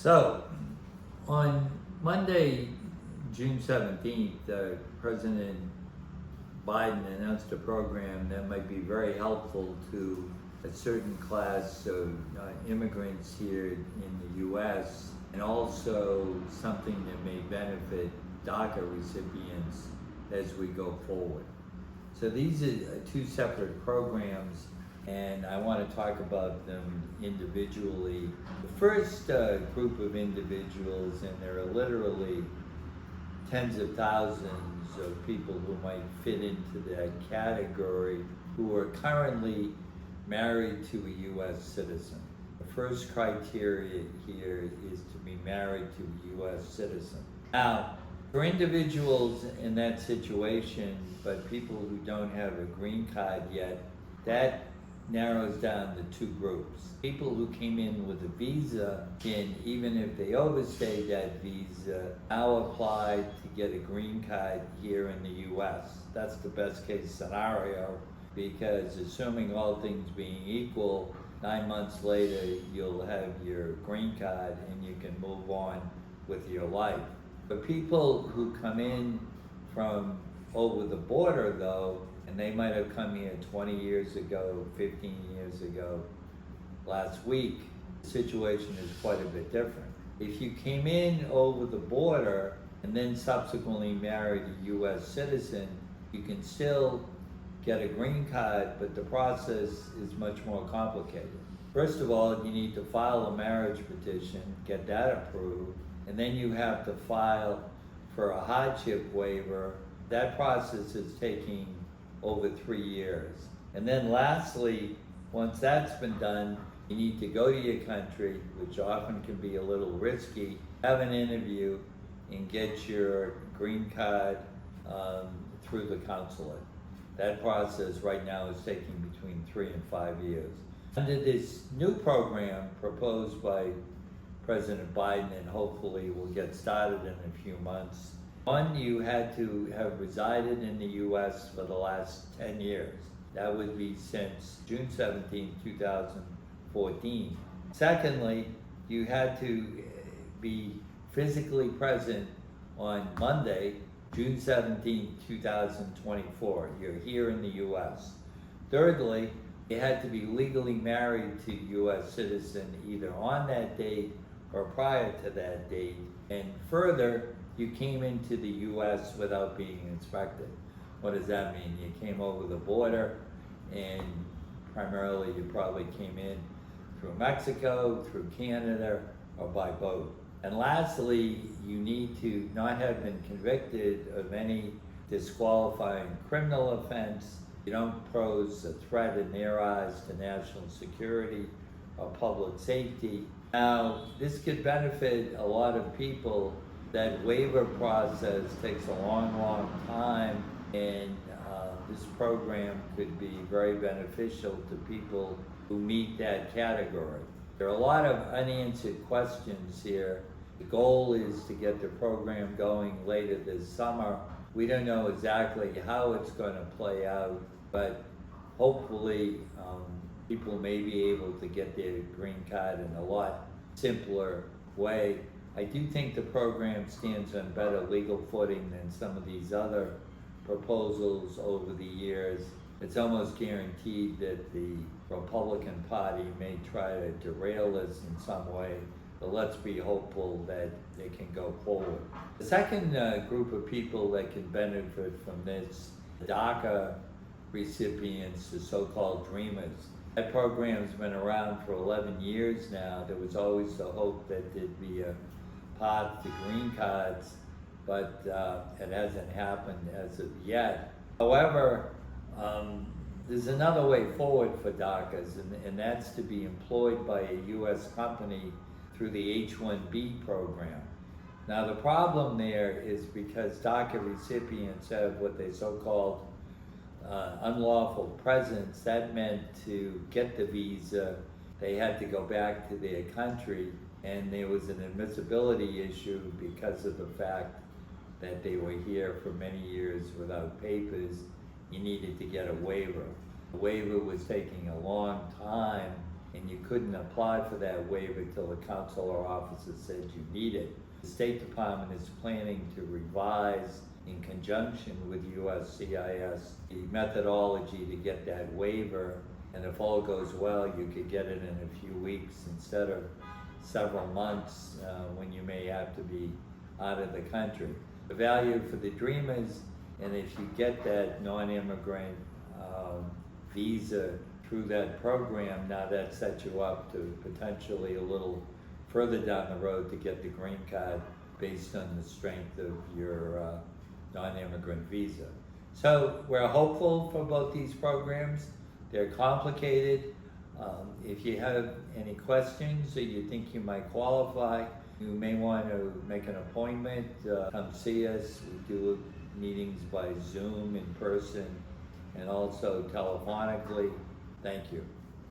So, on Monday, June 17th, President Biden announced a program that might be very helpful to a certain class of immigrants here in the U.S. and also something that may benefit DACA recipients as we go forward. So these are two separate programs, and I want to talk about them individually. The first group of individuals, and there are literally tens of thousands of people who might fit into that category, who are currently married to a U.S. citizen. The first criteria here is to be married to a U.S. citizen. Now, for individuals in that situation, but people who don't have a green card yet, that narrows down to two groups. People who came in with a visa can, even if they overstayed that visa, now apply to get a green card here in the U.S. That's the best case scenario, because assuming all things being equal, 9 months later you'll have your green card and you can move on with your life. For people who come in from over the border though, and they might have come here 20 years ago, 15 years ago, last week, the situation is quite a bit different. If you came in over the border and then subsequently married a U.S. citizen, you can still get a green card, but the process is much more complicated. First of all, you need to file a marriage petition, get that approved, and then you have to file for a hardship waiver. That process is taking over 3 years. And then lastly, once that's been done, you need to go to your country, which often can be a little risky, have an interview, and get your green card through the consulate. That process right now is taking between 3 and 5 years. Under this new program proposed by President Biden, and hopefully will get started in a few months, one, you had to have resided in the U.S. for the last 10 years. That would be since June 17, 2014. Secondly, you had to be physically present on Monday, June 17, 2024. You're here in the U.S. Thirdly, you had to be legally married to a U.S. citizen either on that date or prior to that date. And further, you came into the U.S. without being inspected. What does that mean? You came over the border, and primarily you probably came in through Mexico, through Canada, or by boat. And lastly, you need to not have been convicted of any disqualifying criminal offense. You don't pose a threat in their eyes to national security or public safety. Now, this could benefit a lot of people. That waiver process takes a long, long time, and this program could be very beneficial to people who meet that category. There are a lot of unanswered questions here. The goal is to get the program going later this summer. We don't know exactly how it's going to play out, but hopefully people may be able to get their green card in a lot simpler way. I do think the program stands on better legal footing than some of these other proposals over the years. It's almost guaranteed that the Republican Party may try to derail this in some way, but let's be hopeful that they can go forward. The second group of people that can benefit from this, DACA recipients, the so-called dreamers. That program's been around for 11 years now. There was always the hope that there'd be a path to green cards, but it hasn't happened as of yet. However, there's another way forward for DACAs, and that's to be employed by a U.S. company through the H-1B program. Now the problem there is because DACA recipients have what they so-called unlawful presence. That meant to get the visa, they had to go back to their country, and there was an admissibility issue because of the fact that they were here for many years without papers. You needed to get a waiver. The waiver was taking a long time, and you couldn't apply for that waiver till the consular officer said you need it. The State Department is planning to revise in conjunction with USCIS the methodology to get that waiver, and if all goes well, you could get it in a few weeks instead of several months when you may have to be out of the country. The value for the Dreamers, and if you get that non-immigrant visa through that program, now that sets you up to potentially a little further down the road to get the green card based on the strength of your non-immigrant visa. So we're hopeful for both these programs. They're complicated. If you have any questions or you think you might qualify, you may want to make an appointment, come see us. We do meetings by Zoom, in person, and also telephonically. Thank you.